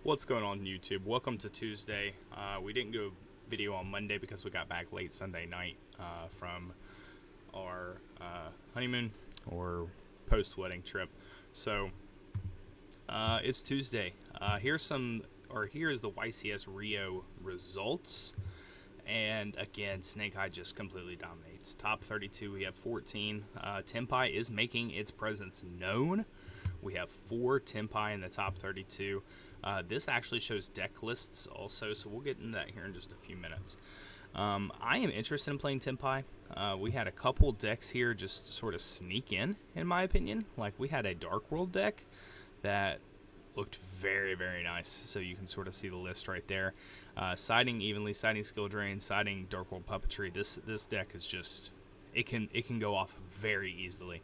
What's going on YouTube? Welcome to Tuesday. We didn't go video on Monday because we got back late Sunday night from our honeymoon or post-wedding trip. So it's Tuesday. Here's the YCS Rio results. And again, Snake Eye just completely dominates. Top 32, we have 14. Tempai is making its presence known. We have 4 Tempai in the top 32. This actually shows deck lists also, so we'll get into that here in just a few minutes. I am interested in playing Tempai. We had a couple decks here just sort of sneak in my opinion. Like, we had a Dark World deck that looked very, very nice. So you can sort of see the list right there. Siding evenly, siding Skill Drain, siding Dark World Puppetry. This deck is just, it can go off very easily.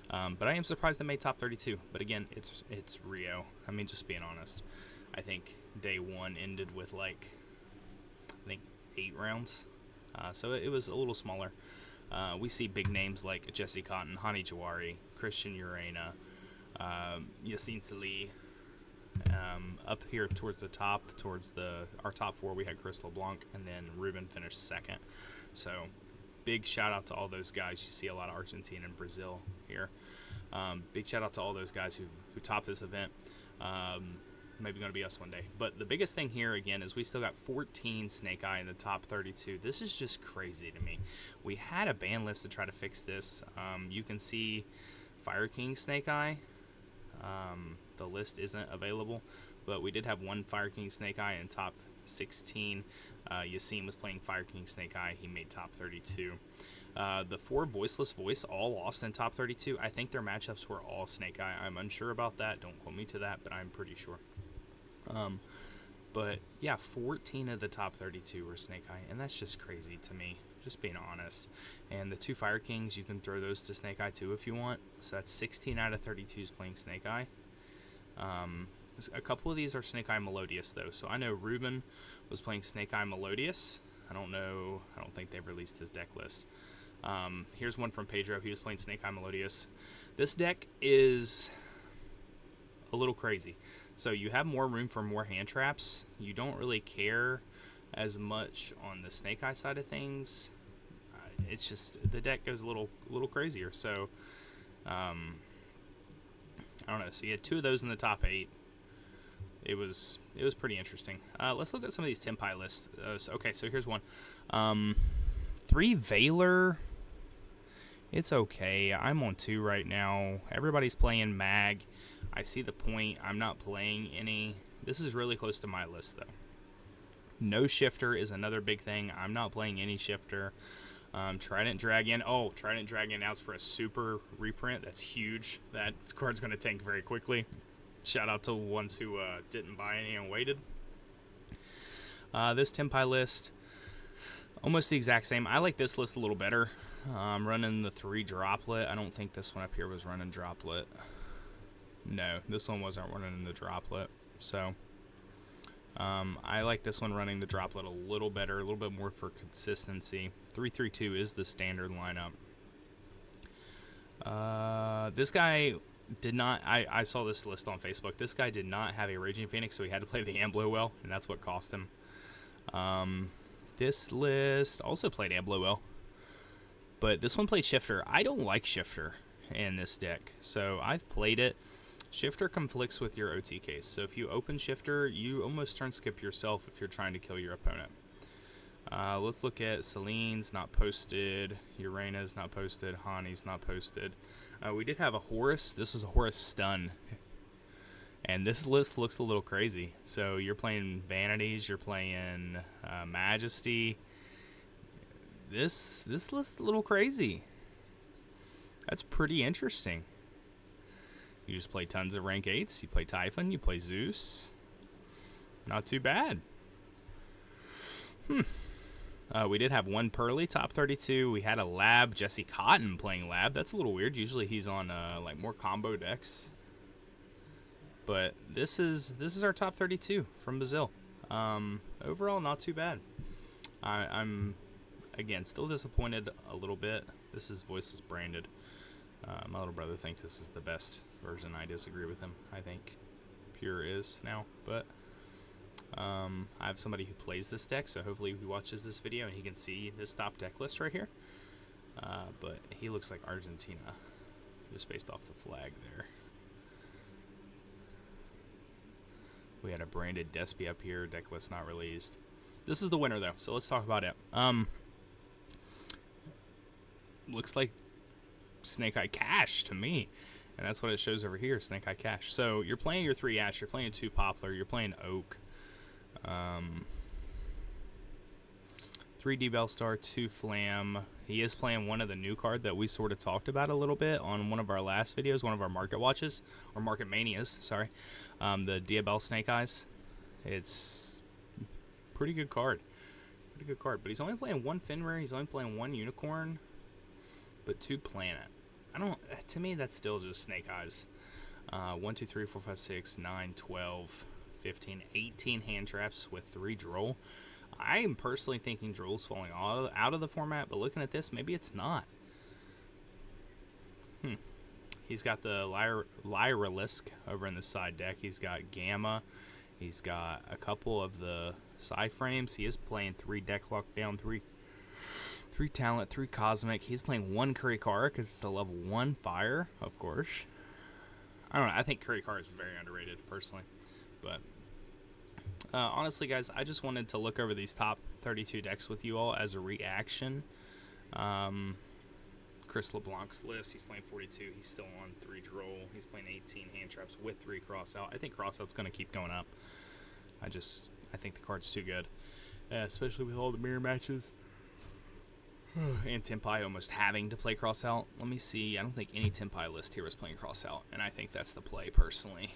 But I am surprised they made top 32. But again, it's Rio. I mean, just being honest, I think day one ended with like, I think 8 rounds. So it was a little smaller. We see big names like Jesse Cotton, Hani Jawari, Christian Urena, Yassine Salih. Up here towards the top, our top 4, we had Chris LeBlanc, and then Ruben finished second. So big shout out to all those guys. You see a lot of Argentina and Brazil here. Big shout out to all those guys who topped this event. Maybe going to be us one day. But the biggest thing here, again, is we still got 14 Snake Eye in the top 32. This is just crazy to me. We had a ban list to try to fix this. You can see Fire King Snake Eye. The list isn't available, but we did have one Fire King Snake Eye in top 16. Yassine was playing Fire King Snake Eye. He made top 32. The 4 Voiceless Voice all lost in top 32. I think their matchups were all Snake Eye. I'm unsure about that. Don't quote me to that, but I'm pretty sure. But yeah, 14 of the top 32 were Snake Eye, and that's just crazy to me, just being honest. And the 2 Fire Kings, you can throw those to Snake Eye too if you want. So that's 16 out of 32 is playing Snake Eye. A couple of these are Snake Eye Melodious though. So I know Ruben was playing Snake Eye Melodious. I don't think they've released his deck list. Here's one from Pedro. He was playing Snake Eye Melodious. This deck is a little crazy. So you have more room for more hand traps. You don't really care as much on the Snake Eye side of things. It's just the deck goes a little crazier. So I don't know. So you had 2 of those in the top 8. It was pretty interesting. Let's look at some of these Tempai lists. So here's one. 3 Valor. It's okay. I'm on 2 right now. Everybody's playing Mag. I see the point. I'm not playing any. This is really close to my list, though. No Shifter is another big thing. I'm not playing any Shifter. Trident Dragon. Oh, Trident Dragon outs for a super reprint. That's huge. That card's going to tank very quickly. Shout out to the ones who didn't buy any and waited. This Tempai list, almost the exact same. I like this list a little better. I'm running the 3 Droplet. I don't think this one up here was running Droplet. No, this one wasn't running the Droplet. So I like this one running the Droplet a little better, a little bit more for consistency. 3-3-2 is the standard lineup. This guy did not, I saw this list on Facebook. This guy did not have a Raging Phoenix, so he had to play the Amblowell, and that's what cost him. This list also played Amblowell, but this one played Shifter. I don't like Shifter in this deck, so I've played it. Shifter conflicts with your OT case, so if you open Shifter, you almost turn skip yourself if you're trying to kill your opponent. Let's look at Celine's not posted, Urena's not posted, Hani's not posted. We did have a Horus. This is a Horus Stun. And this list looks a little crazy. So you're playing Vanities, you're playing Majesty. This list is a little crazy. That's pretty interesting. You just play tons of rank 8s. You play Typhon, you play Zeus. Not too bad. We did have 1 Pearly, top 32. We had a Lab, Jesse Cotton playing Lab. That's a little weird. Usually he's on like more combo decks. But this is our top 32 from Brazil. Overall, not too bad. I'm again still disappointed a little bit. This is Voiceless branded. My little brother thinks this is the best version. I disagree with him. I think Pure is now, but I have somebody who plays this deck, so hopefully he watches this video and he can see this top deck list right here. But he looks like Argentina, just based off the flag there. We had a branded Despy up here, deck list not released. This is the winner though, so let's talk about it. Looks like Snake Eye Cash to me, and that's what it shows over here, Snake Eye Cash. So you're playing your 3 Ash, you're playing 2 Poplar, you're playing Oak, 3 D-Bell Star, 2 Flam. He is playing one of the new card that we sort of talked about a little bit on one of our last videos, one of our market watches, or market manias, sorry. The Diabell Snake Eyes. It's pretty good card. Pretty good card. But he's only playing 1 Fenrir, he's only playing 1 Unicorn, but 2 Planet. To me, that's still just Snake Eyes. 1, 2, 3, 4, 5, 6, 9, 12, 15, 18 hand traps with 3 Droll. I am personally thinking Droll's falling out of the format, but looking at this, maybe it's not. He's got the Lyralisk over in the side deck. He's got Gamma. He's got a couple of the Psy-Frames. He is playing 3 Deck Lockdown, 3 Talent, 3 Cosmic. He's playing 1 Kurikara because it's a level 1 Fire, of course. I don't know. I think Kurikara is very underrated, personally. But honestly, guys, I just wanted to look over these top 32 decks with you all as a reaction. Chris LeBlanc's list, he's playing 42. He's still on 3 Droll. He's playing 18 hand traps with 3 Crossout. I think Crossout's going to keep going up. I think the card's too good, especially with all the mirror matches. And Tenpai almost having to play Crossout. Let me see. I don't think any Tenpai list here is playing Crossout, and I think that's the play, personally.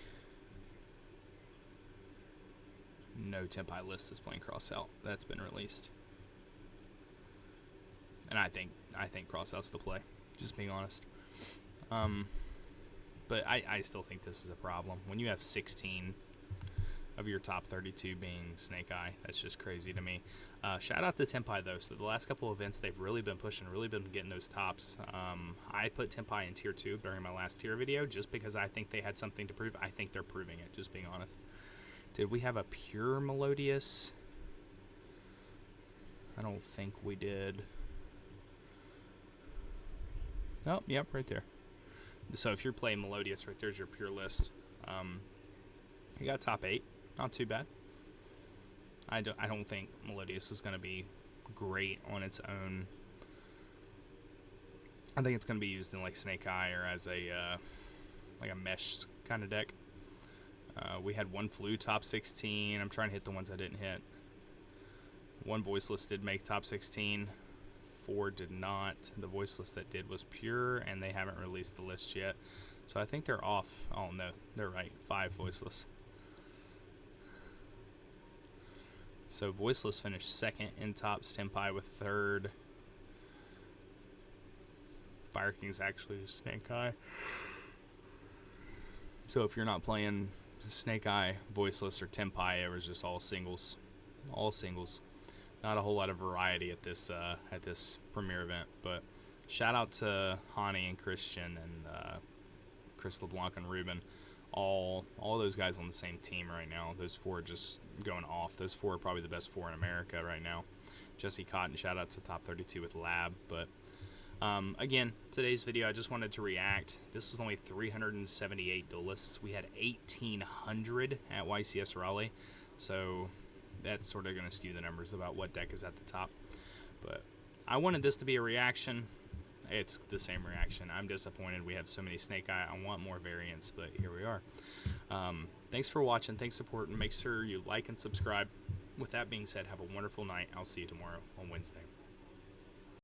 No Tenpai list is playing Crossout. That's been released. And I think Crossout's the play, just being honest. But I still think this is a problem. When you have 16 of your top 32 being Snake Eye, that's just crazy to me. Shout out to Tenpai, though. So the last couple events, they've really been pushing, really been getting those tops. I put Tenpai in tier 2 during my last tier video just because I think they had something to prove. I think they're proving it, just being honest. Did we have a pure Melodious? I don't think we did. Oh, yep, right there. So if you're playing Melodious, right there's your pure list. You got top 8, not too bad. I don't think Melodious is going to be great on its own. I think it's going to be used in like Snake Eye or as a like a mesh kind of deck. We had 1 Flu top 16. I'm trying to hit the ones I didn't hit. 1 Voiceless did make top 16. 4 did not. The Voiceless that did was pure, and they haven't released the list yet. So I think they're off. Oh, no, they're right. 5 Voiceless. So Voiceless finished 2nd in tops. Tenpai with 3rd. Fire King's actually Snake Eye. So if you're not playing Snake Eye, Voiceless, or Tenpai, it was just all singles. All singles. Not a whole lot of variety at this premiere event, but shout out to Hani and Christian and Chris LeBlanc and Ruben, all those guys on the same team right now. Those 4 are just going off. Those 4 are probably the best 4 in America right now. Jesse Cotton, shout out to top 32 with Lab. But again, today's video, I just wanted to react. This was only 378 duelists. We had 1,800 at YCS Raleigh, so that's sort of going to skew the numbers about what deck is at the top. But I wanted this to be a reaction. It's the same reaction. I'm disappointed we have so many Snake Eye. I want more variants, but here we are. Thanks for watching. Thanks for supporting. Make sure you like and subscribe. With that being said, have a wonderful night. I'll see you tomorrow on Wednesday.